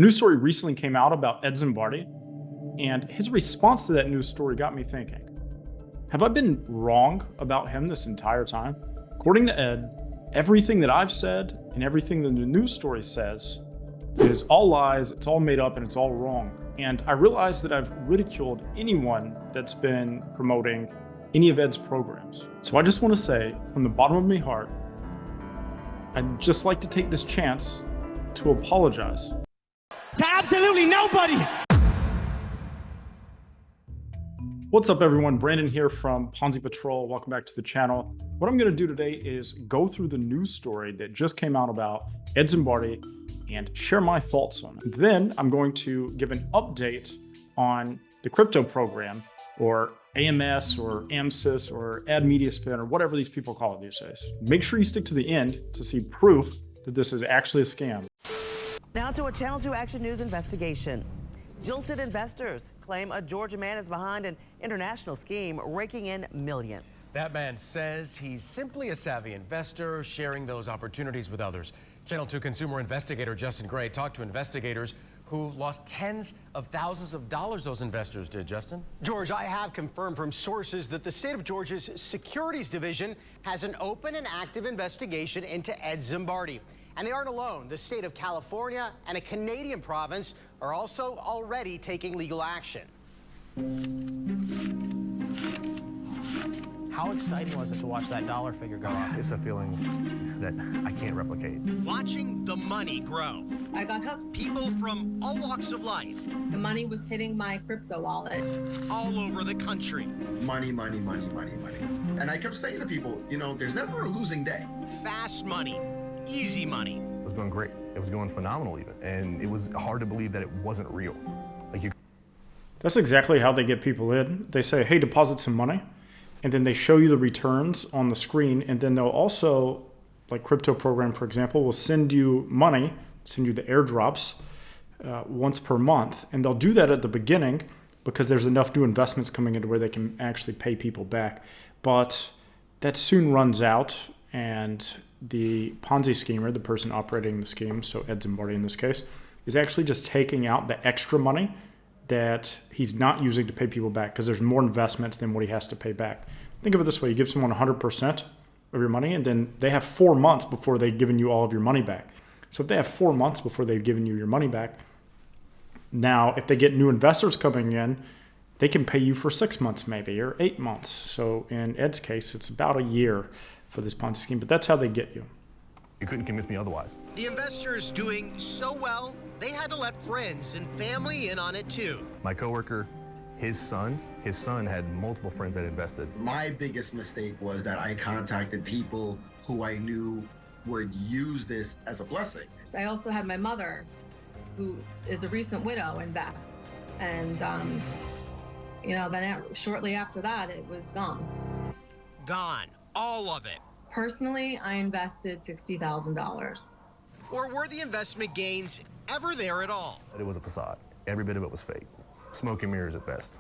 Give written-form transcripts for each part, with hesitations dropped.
A news story recently came out about Ed Zimbardi, and his response to that news story got me thinking, have I been wrong about him this entire time? According to Ed, everything that I've said and everything that the news story says is all lies, it's all made up, and it's all wrong. And I realize that I've ridiculed anyone that's been promoting any of Ed's programs. So I just want to say, from the bottom of my heart, I'd just like to take this chance to apologize. To absolutely nobody! What's up, everyone? Brandon here from Ponzi Patrol. Welcome back to the channel. What I'm going to do today is go through the news story that just came out about Ed Zimbardi and share my thoughts on it. Then I'm going to give an update on the crypto program, or AMS, or AMSYS, or ad media spin, or whatever these people call it these days. Make sure you stick to the end to see proof that this is actually a scam. Now to a Channel 2 Action News investigation. Jilted investors claim a Georgia man is behind an international scheme raking in millions. That man says he's simply a savvy investor sharing those opportunities with others. Channel 2 consumer investigator Justin Gray talked to investigators who lost tens of thousands of dollars. Those investors did, Justin. George, I have confirmed from sources that the state of Georgia's Securities Division has an open and active investigation into Ed Zimbardi. And they aren't alone. The state of California and a Canadian province are also already taking legal action. How exciting was it to watch that dollar figure go up? It's a feeling that I can't replicate. Watching the money grow. I got hooked. People from all walks of life. The money was hitting my crypto wallet. All over the country. Money, money, money, money, money. And I kept saying to people, you know, there's never a losing day. Fast money. Easy money. It was going great. It was going phenomenal even. And it was hard to believe that it wasn't real. That's exactly how they get people in. They say, hey, deposit some money. And then they show you the returns on the screen. And then they'll also, like CryptoProgram, for example, will send you money, send you the airdrops once per month. And they'll do that at the beginning because there's enough new investments coming into where they can actually pay people back. But that soon runs out, and the Ponzi schemer, the person operating the scheme, so Ed Zimbardi in this case, is actually just taking out the extra money that he's not using to pay people back because there's more investments than what he has to pay back. Think of it this way. You give someone 100% of your money, and then they have 4 months before they've given you all of your money back. So if they have 4 months before they've given you your money back, now if they get new investors coming in, they can pay you for 6 months maybe, or 8 months. So in Ed's case, it's about a year for this Ponzi scheme, but that's how they get you. You couldn't convince me otherwise. The investors doing so well, they had to let friends and family in on it too. My coworker, his son had multiple friends that invested. My biggest mistake was that I contacted people who I knew would use this as a blessing. I also had my mother, who is a recent widow, invest. And, then shortly after that, it was gone. Gone. All of it. Personally, I invested $60,000. Or were the investment gains ever there at all? It was a facade. Every bit of it was fake. Smoke and mirrors at best.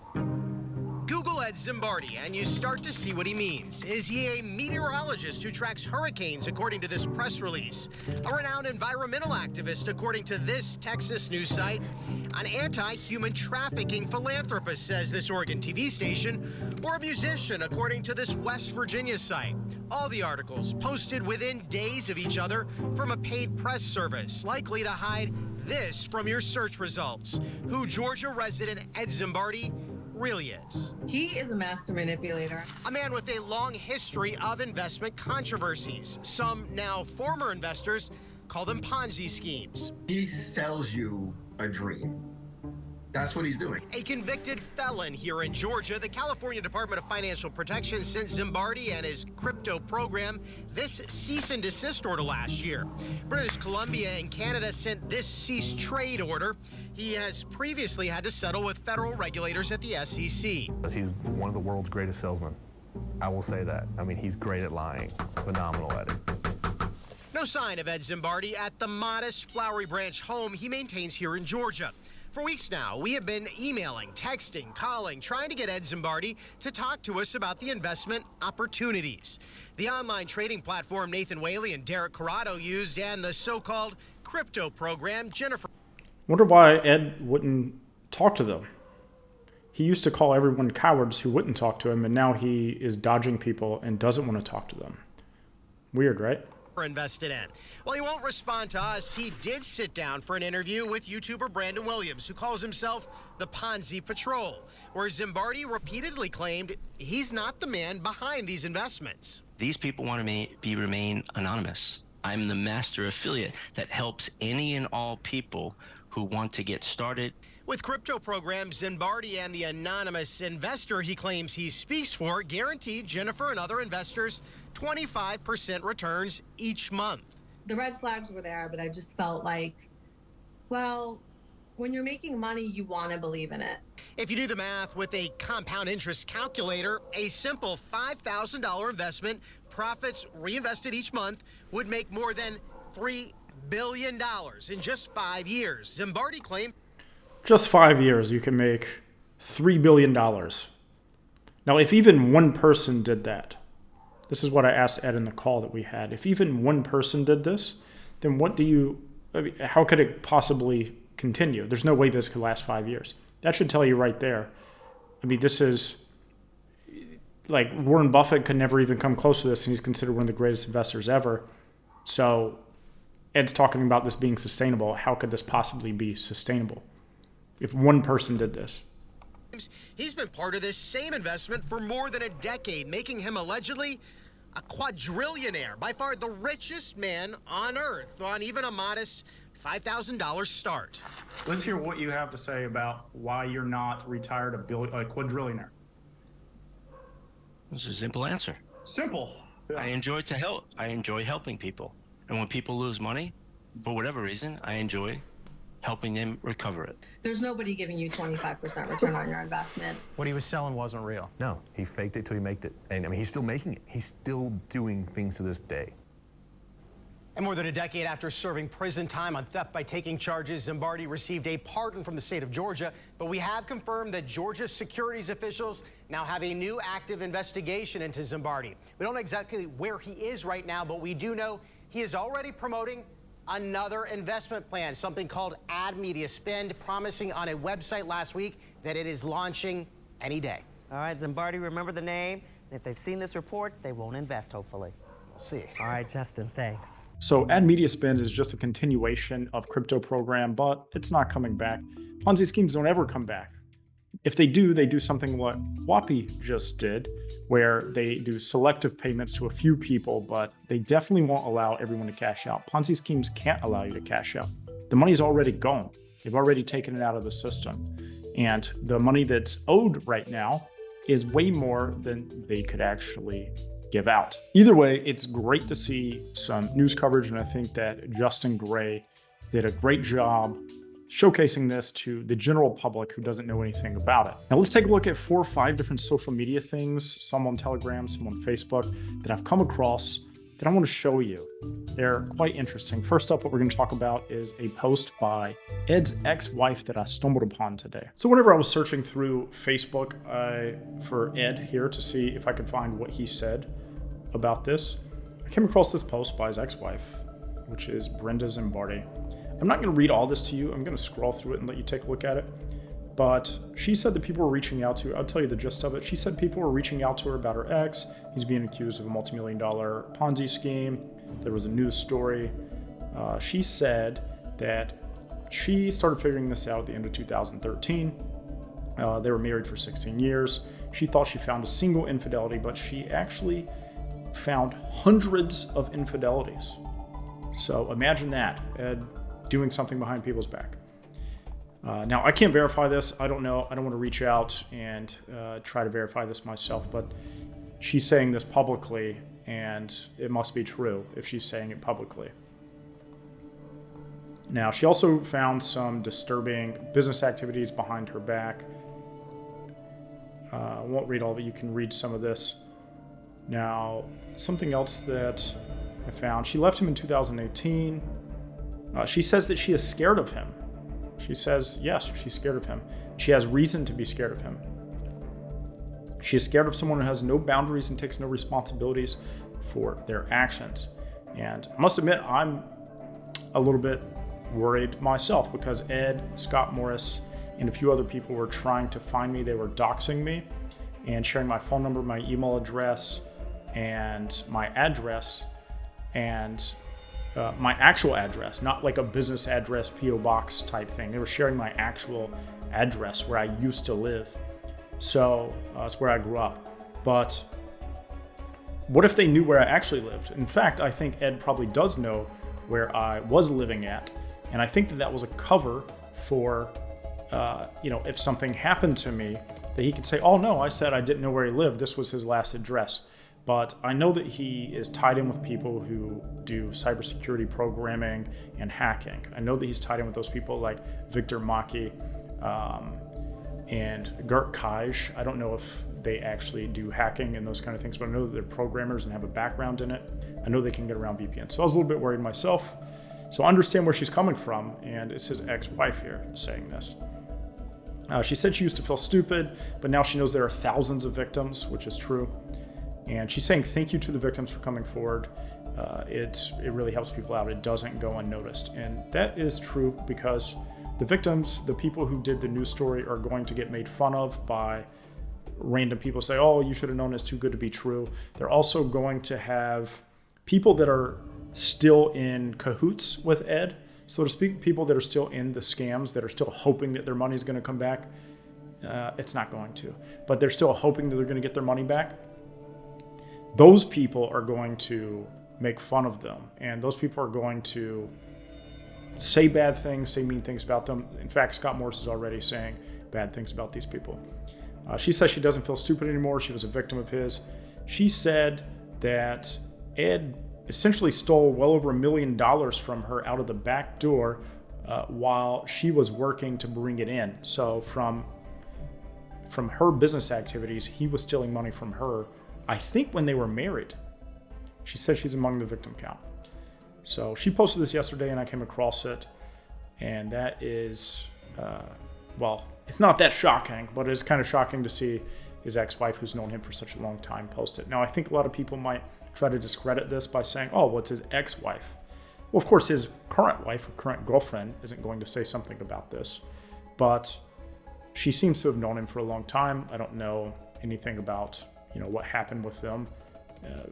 Google Ed Zimbardi and you start to see what he means. Is he a meteorologist who tracks hurricanes, according to this press release? A renowned environmental activist, according to this Texas news site? An anti-human trafficking philanthropist, says this Oregon TV station? Or a musician, according to this West Virginia site? All the articles posted within days of each other from a paid press service, likely to hide this from your search results: who Georgia resident Ed Zimbardi really is. He is a master manipulator. A man with a long history of investment controversies. Some now former investors call them Ponzi schemes. He sells you a dream. That's what he's doing. A convicted felon here in Georgia, the California Department of Financial Protection sent Zimbardi and his crypto program this cease and desist order last year. British Columbia and Canada sent this cease trade order. He has previously had to settle with federal regulators at the SEC. He's one of the world's greatest salesmen. I will say that. I mean, he's great at lying, phenomenal at it. No sign of Ed Zimbardi at the modest Flowery Branch home he maintains here in Georgia. For weeks now, we have been emailing, texting, calling, trying to get Ed Zimbardi to talk to us about the investment opportunities. The online trading platform Nathan Whaley and Derek Corrado used, and the so-called crypto program Jennifer. Wonder why Ed wouldn't talk to them. He used to call everyone cowards who wouldn't talk to him, and now he is dodging people and doesn't want to talk to them. Weird, right? Invested in. Well, he won't respond to us. He did sit down for an interview with YouTuber Brandon Williams, who calls himself the Ponzi Patrol, where Zimbardi repeatedly claimed he's not the man behind these investments. These people want to remain anonymous. I'm the master affiliate that helps any and all people who want to get started. With CryptoProgram, Zimbardi and the anonymous investor he claims he speaks for guaranteed Jennifer and other investors 25% returns each month. The red flags were there, but I just felt like, well, when you're making money, you want to believe in it. If you do the math with a compound interest calculator, a simple $5,000 investment, profits reinvested each month, would make more than $3 billion in just 5 years. Zimbardi claimed Just 5 years, you can make $3 billion. Now, if even one person did that, this is what I asked Ed in the call that we had. If even one person did this, then how could it possibly continue? There's no way this could last 5 years. That should tell you right there. I mean, this is like Warren Buffett could never even come close to this, and he's considered one of the greatest investors ever. So Ed's talking about this being sustainable. How could this possibly be sustainable if one person did this? he's been part of this same investment for more than a decade, making him allegedly a quadrillionaire, by far the richest man on earth, on even a modest $5,000 start. Let's hear what you have to say about why you're not retired a quadrillionaire. It's a simple answer. Simple. Yeah. I enjoy helping people. And when people lose money, for whatever reason, I enjoy helping them recover it. There's nobody giving you 25% return on your investment. What he was selling wasn't real. No, he faked it till he made it. And I mean, he's still making it. He's still doing things to this day. And more than a decade after serving prison time on theft by taking charges, Zimbardi received a pardon from the state of Georgia. But we have confirmed that Georgia's securities officials now have a new active investigation into Zimbardi. We don't know exactly where he is right now, but we do know he is already promoting another investment plan, something called Ad Media Spend, promising on a website last week that it is launching any day. All right, Zimbardi, remember the name. And if they've seen this report, they won't invest, hopefully. We'll see. All right, Justin, thanks. So Ad Media Spend is just a continuation of CryptoProgram, but it's not coming back. Ponzi schemes don't ever come back. If they do something what Wappy just did, where they do selective payments to a few people, but they definitely won't allow everyone to cash out. Ponzi schemes can't allow you to cash out. The money's already gone. They've already taken it out of the system. And the money that's owed right now is way more than they could actually give out. Either way, it's great to see some news coverage, and I think that Justin Gray did a great job showcasing this to the general public who doesn't know anything about it. Now let's take a look at 4 or 5 different social media things, some on Telegram, some on Facebook, that I've come across that I want to show you. They're quite interesting. First up, what we're going to talk about is a post by Ed's ex-wife that I stumbled upon today. So whenever I was searching through Facebook for Ed here to see if I could find what he said about this, I came across this post by his ex-wife, which is Brenda Zimbardi. I'm not going to read all this to you. I'm going to scroll through it and let you take a look at it. But she said that people were reaching out to her. I'll tell you the gist of it. She said people were reaching out to her about her ex. He's being accused of a multi-million-dollar Ponzi scheme. There was a news story. She said that she started figuring this out at the end of 2013. They were married for 16 years. She thought she found a single infidelity, but she actually found hundreds of infidelities. So imagine that, Ed doing something behind people's back. Now, I can't verify this. I don't know. I don't want to reach out and try to verify this myself, but she's saying this publicly, and it must be true if she's saying it publicly. Now, she also found some disturbing business activities behind her back. I won't read all of it. You can read some of this. Now, something else that I found, she left him in 2018. She says that she is scared of him. She says, yes, she's scared of him. She has reason to be scared of him. She is scared of someone who has no boundaries and takes no responsibilities for their actions. And I must admit, I'm a little bit worried myself because Ed, Scott Morris, and a few other people were trying to find me. They were doxing me and sharing my phone number, my email address, and my address, and my actual address, not like a business address, P.O. box type thing. They were sharing my actual address where I used to live. So it's where I grew up. But what if they knew where I actually lived? In fact, I think Ed probably does know where I was living at. And I think that that was a cover for, if something happened to me, that he could say, oh no, I said I didn't know where he lived. This was his last address. But I know that he is tied in with people who do cybersecurity programming and hacking. I know that he's tied in with those people like Victor Maki and Gert Kaj. I don't know if they actually do hacking and those kind of things, but I know that they're programmers and have a background in it. I know they can get around VPN. So I was a little bit worried myself. So I understand where she's coming from, and it's his ex-wife here saying this. She said she used to feel stupid, but now she knows there are thousands of victims, which is true. And she's saying thank you to the victims for coming forward. It really helps people out. It doesn't go unnoticed. And that is true because the victims, the people who did the news story, are going to get made fun of by random people. Say, oh, you should have known it's too good to be true. They're also going to have people that are still in cahoots with Ed, so to speak, people that are still in the scams, that are still hoping that their money is going to come back. It's not going to, but they're still hoping that they're going to get their money back. Those people are going to make fun of them, and those people are going to say bad things, say mean things about them. In fact, Scott Morris is already saying bad things about these people. She says she doesn't feel stupid anymore. She was a victim of his. She said that Ed essentially stole well over $1 million from her out of the back door while she was working to bring it in. So from her business activities, he was stealing money from her, I think when they were married. She said she's among the victim count. So she posted this yesterday and I came across it. And that is, it's not that shocking, but it's kind of shocking to see his ex-wife, who's known him for such a long time, post it. Now, I think a lot of people might try to discredit this by saying, oh, what's his ex-wife? Well, of course, his current wife or current girlfriend isn't going to say something about this, but she seems to have known him for a long time. I don't know anything about, what happened with them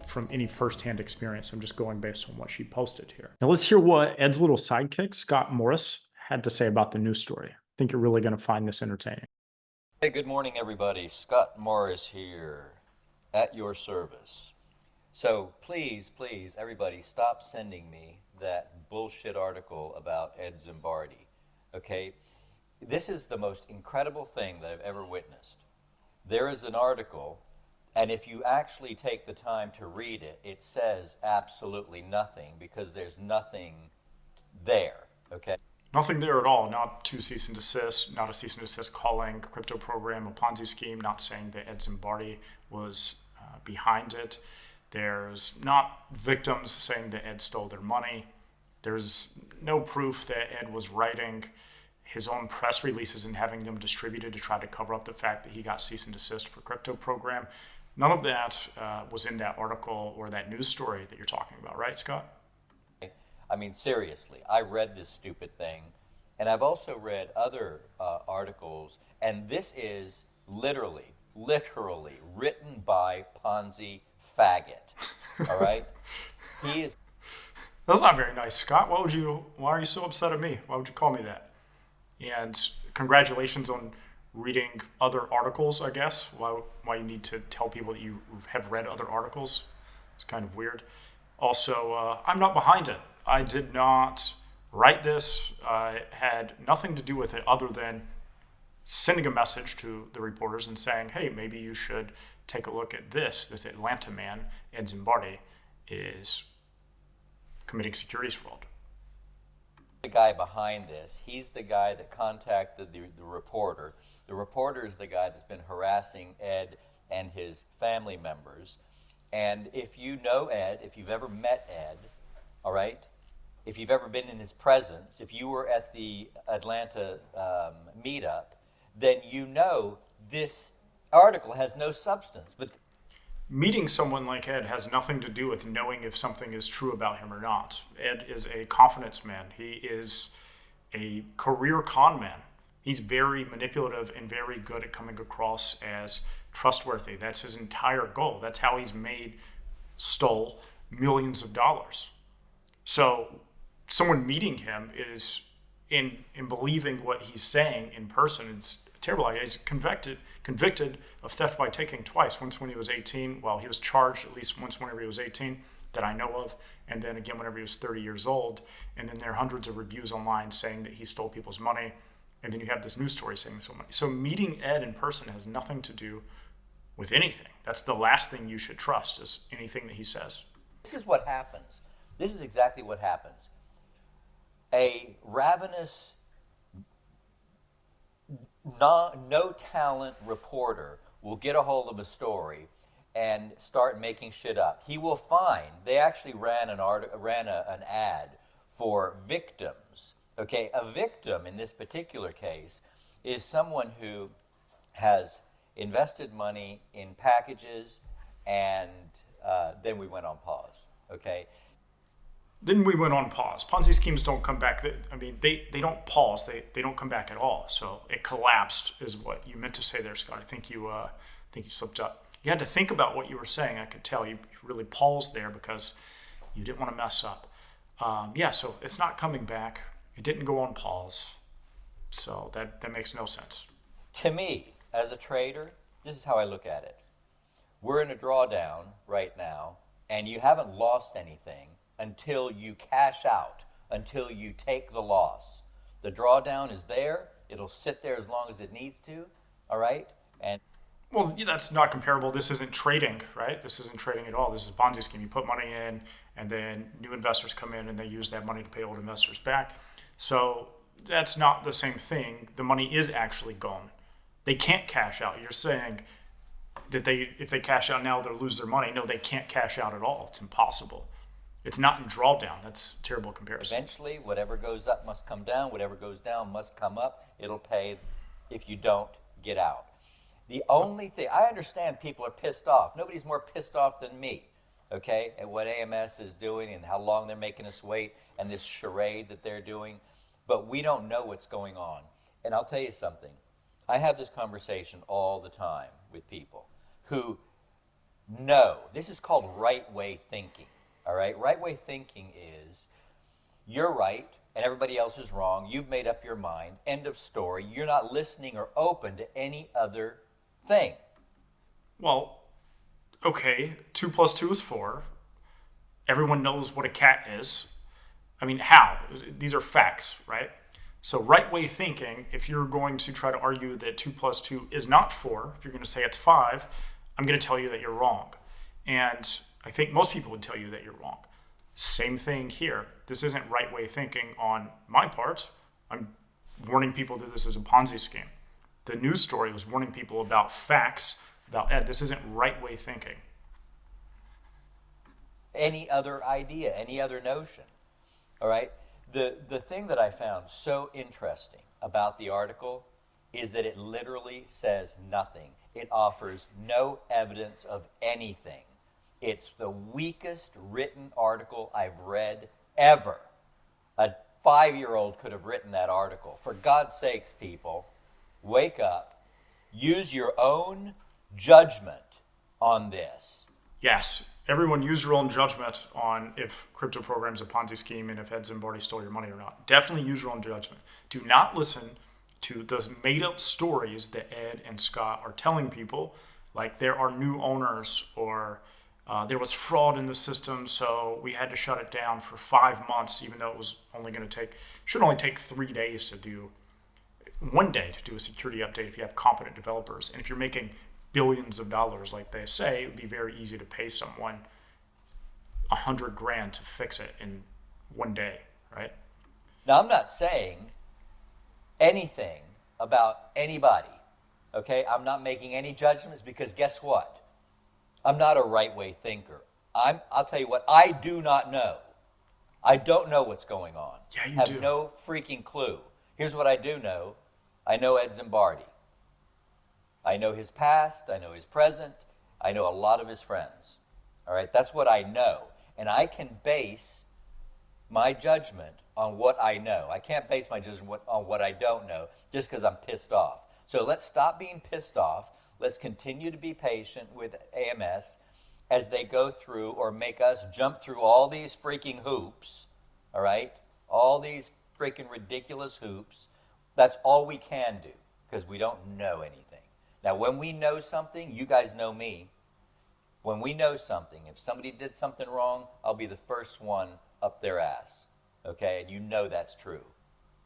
from any firsthand experience. I'm just going based on what she posted here. Now let's hear what Ed's little sidekick, Scott Morris, had to say about the news story. I think you're really going to find this entertaining. Hey, good morning, everybody. Scott Morris here, at your service. So please, everybody, stop sending me that bullshit article about Ed Zimbardi, okay? This is the most incredible thing that I've ever witnessed. There is an article, and if you actually take the time to read it, it says absolutely nothing because there's nothing there, okay? Nothing there at all. Not to cease and desist, not a cease and desist calling CryptoProgram a Ponzi scheme, not saying that Ed Zimbardi was behind it. There's not victims saying that Ed stole their money. There's no proof that Ed was writing his own press releases and having them distributed to try to cover up the fact that he got cease and desist for CryptoProgram. None of that was in that article or that news story that you're talking about, right, Scott? I mean, seriously, I read this stupid thing, and I've also read other articles, and this is literally written by Ponzi faggot, all right? He is... That's not very nice, Scott. Why are you so upset at me? Why would you call me that? And congratulations on reading other articles, I guess. Why you need to tell people that you have read other articles. It's kind of weird. Also, I'm not behind it. I did not write this. I had nothing to do with it other than sending a message to the reporters and saying, hey, maybe you should take a look at this. This Atlanta man, Ed Zimbardi, is committing securities fraud. The guy behind this, he's the guy that contacted the reporter. The reporter is the guy that's been harassing Ed and his family members. And if you know Ed, if you've ever met Ed, all right, if you've ever been in his presence, if you were at the Atlanta meetup, then you know this article has no substance. But meeting someone like Ed has nothing to do with knowing if something is true about him or not. Ed is a confidence man. He is a career con man. He's very manipulative and very good at coming across as trustworthy. That's his entire goal. That's how he's stole millions of dollars. So someone meeting him is in believing what he's saying in person. It's terrible. He's convicted of theft by taking twice. Once when he was 18. Well, he was charged at least once whenever he was 18 that I know of, and then again whenever he was 30 years old. And then there are hundreds of reviews online saying that he stole people's money. And then you have this news story saying so much. So meeting Ed in person has nothing to do with anything. That's the last thing you should trust, is anything that he says. This is what happens. This is exactly what happens. A ravenous, no talent reporter will get a hold of a story and start making shit up. He will find, they actually ran an ad for victims. Okay, a victim in this particular case is someone who has invested money in packages, and then we went on pause. Okay. Then we went on pause. Ponzi schemes don't come back. They don't pause. They don't come back at all. So it collapsed, is what you meant to say there, Scott. I think you slipped up. You had to think about what you were saying. I could tell you really paused there because you didn't want to mess up. So it's not coming back. It didn't go on pause. So that makes no sense. To me, as a trader, this is how I look at it. We're in a drawdown right now, and you haven't lost anything until you cash out, until you take the loss. The drawdown is there. It'll sit there as long as it needs to, all right? And well, that's not comparable. This isn't trading, right? This isn't trading at all. This is a Ponzi scheme. You put money in, and then new investors come in, and they use that money to pay old investors back. So that's not the same thing. The money is actually gone. They can't cash out. You're saying that if they cash out now, they'll lose their money. No, they can't cash out at all. It's impossible. It's not in drawdown. That's a terrible comparison. Eventually, whatever goes up must come down. Whatever goes down must come up. It'll pay if you don't get out. The only thing, I understand people are pissed off. Nobody's more pissed off than me, okay, at what AMS is doing and how long they're making us wait and this charade that they're doing. But we don't know what's going on. And I'll tell you something. I have this conversation all the time with people who know. This is called right-way thinking, all right? Right-way thinking is you're right and everybody else is wrong. You've made up your mind. End of story. You're not listening or open to any other thing. Well, okay, 2 + 2 is 4. Everyone knows what a cat is. I mean, how? These are facts, right? So right-way thinking, if you're going to try to argue that 2 + 2 is not 4, if you're going to say it's 5, I'm going to tell you that you're wrong. And I think most people would tell you that you're wrong. Same thing here. This isn't right-way thinking on my part. I'm warning people that this is a Ponzi scheme. The news story was warning people about facts, about Ed. This isn't right-way thinking. Any other idea, any other notion, all right? The thing that I found so interesting about the article is that it literally says nothing. It offers no evidence of anything. It's the weakest written article I've read ever. A 5-year-old could have written that article. For God's sakes, people, wake up. Use your own judgment on this. Yes. Everyone use your own judgment on if CryptoProgram is a Ponzi scheme and if Ed Zimbardi stole your money or not. Definitely use your own judgment. Do not listen to those made-up stories that Ed and Scott are telling people, like there are new owners or there was fraud in the system, so we had to shut it down for 5 months, even though it was only going to should only take 3 days to do, 1 day to do a security update if you have competent developers. And if you're making billions of dollars, like they say, it would be very easy to pay someone $100,000 to fix it in 1 day, right? Now, I'm not saying anything about anybody, okay? I'm not making any judgments because guess what? I'm not a right-way thinker. I'll tell you what, I do not know. I don't know what's going on. Yeah, you have do. No freaking clue. Here's what I do know. I know Ed Zimbardi. I know his past, I know his present, I know a lot of his friends. All right, that's what I know. And I can base my judgment on what I know. I can't base my judgment on what I don't know just because I'm pissed off. So let's stop being pissed off. Let's continue to be patient with AMS as they go through or make us jump through all these freaking hoops, all right? All these freaking ridiculous hoops. That's all we can do because we don't know anything. Now, when we know something, you guys know me. When we know something, if somebody did something wrong, I'll be the first one up their ass, okay? And you know that's true.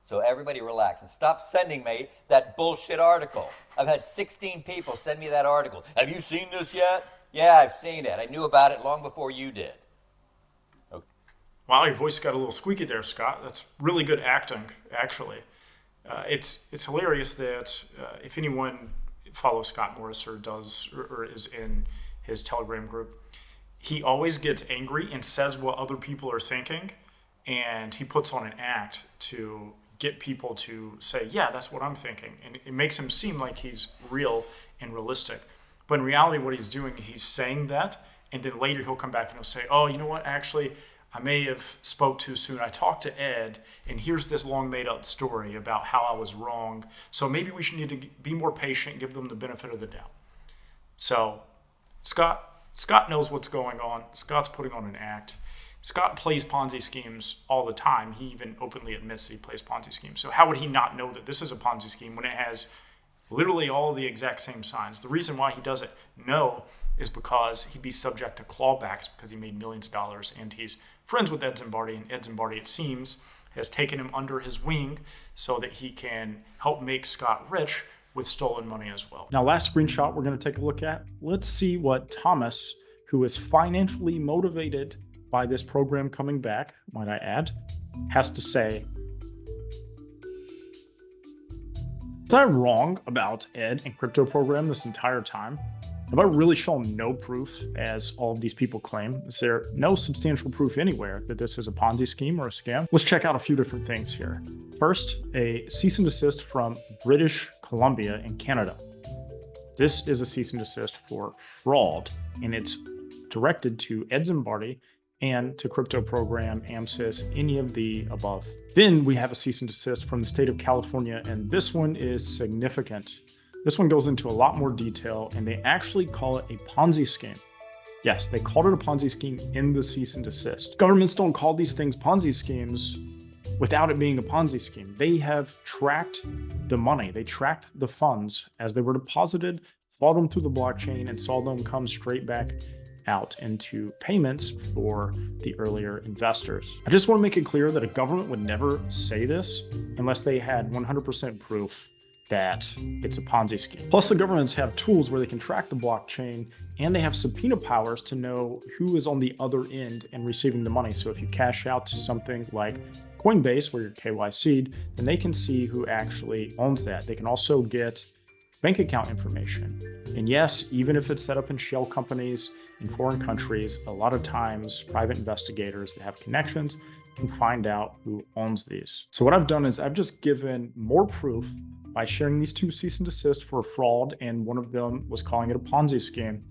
So everybody relax and stop sending me that bullshit article. I've had 16 people send me that article. Have you seen this yet? Yeah, I've seen it. I knew about it long before you did. Okay. Wow, your voice got a little squeaky there, Scott. That's really good acting, actually. It's hilarious that if anyone follows Scott Morris or is in his Telegram group, he always gets angry and says what other people are thinking, and he puts on an act to get people to say, yeah, that's what I'm thinking. And it makes him seem like he's real and realistic. But in reality, what he's doing, he's saying that, and then later he'll come back and he'll say, oh, you know what, actually, I may have spoke too soon. I talked to Ed, and here's this long made-up story about how I was wrong. So maybe we should need to be more patient, give them the benefit of the doubt. So Scott knows what's going on. Scott's putting on an act. Scott plays Ponzi schemes all the time. He even openly admits that he plays Ponzi schemes. So how would he not know that this is a Ponzi scheme when it has literally all the exact same signs? The reason why he doesn't know is because he'd be subject to clawbacks because he made millions of dollars, and he's friends with Ed Zimbardi, and Ed Zimbardi, it seems, has taken him under his wing so that he can help make Scott rich with stolen money as well. Now, last screenshot we're going to take a look at. Let's see what Thomas, who is financially motivated by this program coming back, might I add, has to say. Was I wrong about Ed and CryptoProgram this entire time? Have I really shown no proof, as all of these people claim? Is there no substantial proof anywhere that this is a Ponzi scheme or a scam? Let's check out a few different things here. First, a cease and desist from British Columbia in Canada. This is a cease and desist for fraud, and it's directed to Ed Zimbardi and to CryptoProgram, AMSYS, any of the above. Then we have a cease and desist from the state of California, and this one is significant. This one goes into a lot more detail, and they actually call it a Ponzi scheme. Yes, they called it a Ponzi scheme in the cease and desist. Governments don't call these things Ponzi schemes without it being a Ponzi scheme. They have tracked the money. They tracked the funds as they were deposited, followed them through the blockchain, and saw them come straight back out into payments for the earlier investors. I just want to make it clear that a government would never say this unless they had 100% proof that it's a Ponzi scheme. Plus, the governments have tools where they can track the blockchain, and they have subpoena powers to know who is on the other end and receiving the money. So if you cash out to something like Coinbase, where you're KYC'd, then they can see who actually owns that. They can also get bank account information. And yes, even if it's set up in shell companies in foreign countries, a lot of times private investigators that have connections can find out who owns these. So what I've done is I've just given more proof by sharing these two cease and desist for fraud, and one of them was calling it a Ponzi scheme.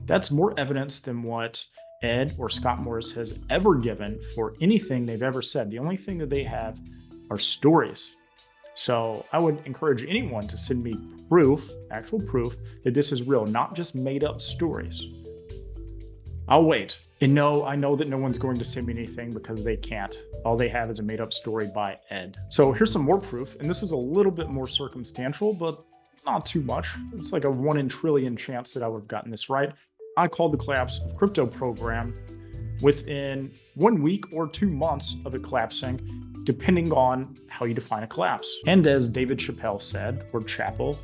That's more evidence than what Ed or Scott Morris has ever given for anything they've ever said. The only thing that they have are stories. So I would encourage anyone to send me proof, actual proof, that this is real, not just made up stories. I'll wait. And no, I know that no one's going to send me anything because they can't. All they have is a made up story by Ed. So here's some more proof, and this is a little bit more circumstantial, but not too much. It's like a 1 in trillion chance that I would have gotten this right. I called the collapse of CryptoProgram within 1 week or 2 months of it collapsing, depending on how you define a collapse. And as David Chappelle said, or Chappell,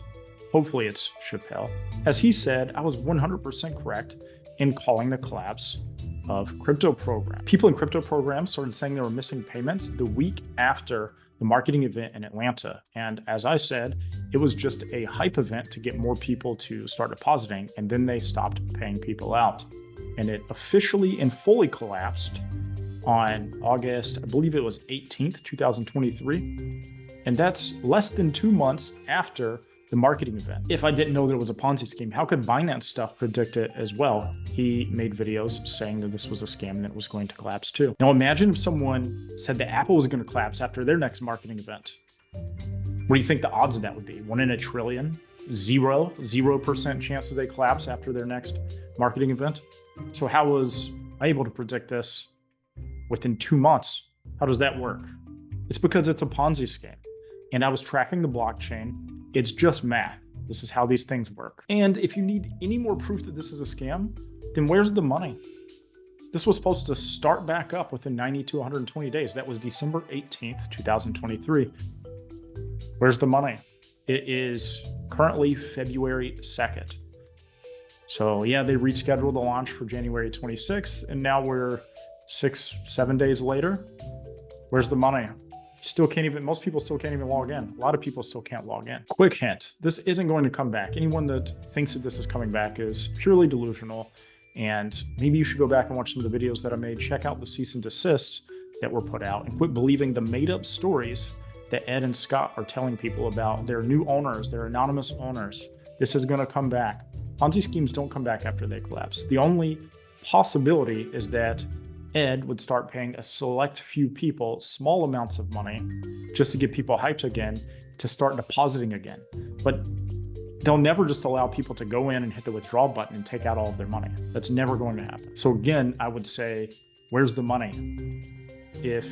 hopefully it's Chappelle, as he said, I was 100% correct in calling the collapse of CryptoProgram. People in CryptoProgram started saying they were missing payments the week after the marketing event in Atlanta. And as I said, it was just a hype event to get more people to start depositing, and then they stopped paying people out. And it officially and fully collapsed on August, I believe it was 18th, 2023. And that's less than 2 months after the the marketing event. If I didn't know that it was a Ponzi scheme, how could Binance stuff predict it as well? He made videos saying that this was a scam and it was going to collapse too. Now imagine if someone said that Apple was going to collapse after their next marketing event. What do you think the odds of that would be? 1 in a trillion? 0% chance that they collapse after their next marketing event? So how was I able to predict this within 2 months? How does that work? It's because it's a Ponzi scheme. And I was tracking the blockchain. It's just math. This is how these things work. And if you need any more proof that this is a scam, then where's the money? This was supposed to start back up within 90 to 120 days. That was December 18th, 2023. Where's the money? It is currently February 2nd. So yeah, they rescheduled the launch for January 26th, and now we're 6-7 days later. Where's the money? Most people still can't even log in. A lot of people still can't log in. Quick hint, this isn't going to come back. Anyone that thinks that this is coming back is purely delusional, and maybe you should go back and watch some of the videos that I made. Check out the cease and desist that were put out and quit believing the made up stories that Ed and Scott are telling people about their new owners, their anonymous owners. This is going to come back. Ponzi schemes don't come back after they collapse. The only possibility is that Ed would start paying a select few people small amounts of money just to get people hyped again, to start depositing again. But they'll never just allow people to go in and hit the withdrawal button and take out all of their money. That's never going to happen. So again, I would say, where's the money? If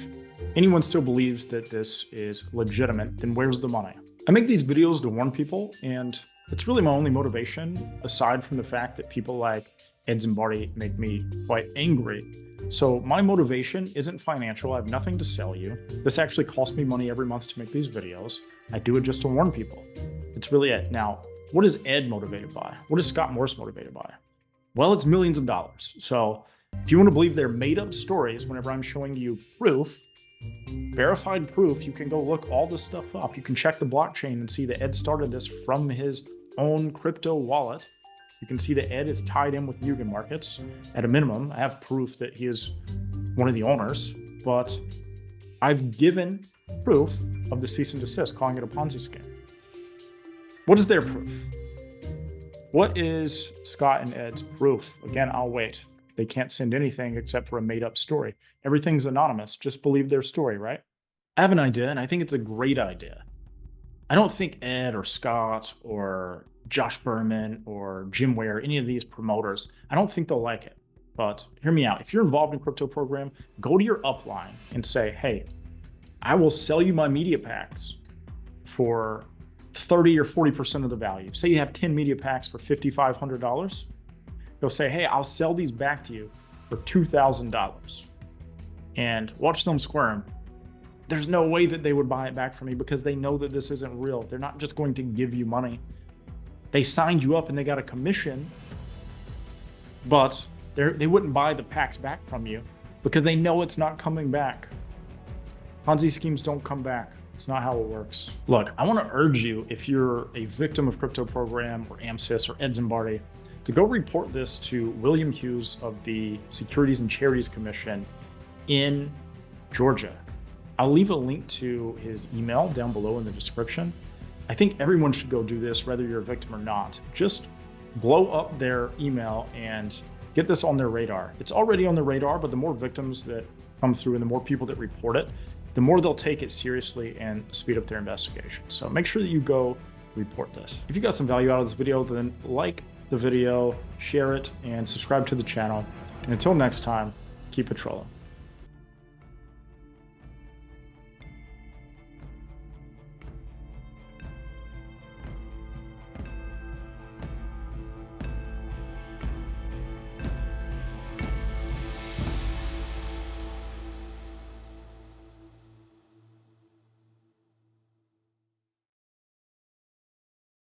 anyone still believes that this is legitimate, then where's the money? I make these videos to warn people, and it's really my only motivation, aside from the fact that people like Ed Zimbardi make me quite angry. So my motivation isn't financial. I have nothing to sell you. This actually costs me money every month to make these videos. I do it just to warn people. It's really it. Now, what is Ed motivated by? What is Scott Morris motivated by? Well, it's millions of dollars. So if you want to believe they're made up stories, whenever I'm showing you proof, verified proof, you can go look all this stuff up. You can check the blockchain and see that Ed started this from his own crypto wallet. You can see that Ed is tied in with Mugen Markets. At a minimum, I have proof that he is one of the owners, but I've given proof of the cease and desist, calling it a Ponzi scheme. What is their proof? What is Scott and Ed's proof? Again, I'll wait. They can't send anything except for a made-up story. Everything's anonymous. Just believe their story, right? I have an idea, and I think it's a great idea. I don't think Ed or Scott or Josh Berman or Jim Ware, any of these promoters, I don't think they'll like it. But hear me out. If you're involved in CryptoProgram, go to your upline and say, hey, I will sell you my media packs for 30 or 40% of the value. Say you have 10 media packs for $5,500. They'll say, hey, I'll sell these back to you for $2,000. And watch them squirm. There's no way that they would buy it back from me because they know that this isn't real. They're not just going to give you money. They signed you up and they got a commission, but they wouldn't buy the packs back from you because they know it's not coming back. Ponzi schemes don't come back. It's not how it works. Look, I want to urge you, if you're a victim of CryptoProgram or AMSYS or Ed Zimbardi, to go report this to William Hughes of the Securities and Charities Commission in Georgia. I'll leave a link to his email down below in the description. I think everyone should go do this, whether you're a victim or not. Just blow up their email and get this on their radar. It's already on their radar, but the more victims that come through and the more people that report it, the more they'll take it seriously and speed up their investigation. So make sure that you go report this. If you got some value out of this video, then like the video, share it, and subscribe to the channel. And until next time, keep patrolling.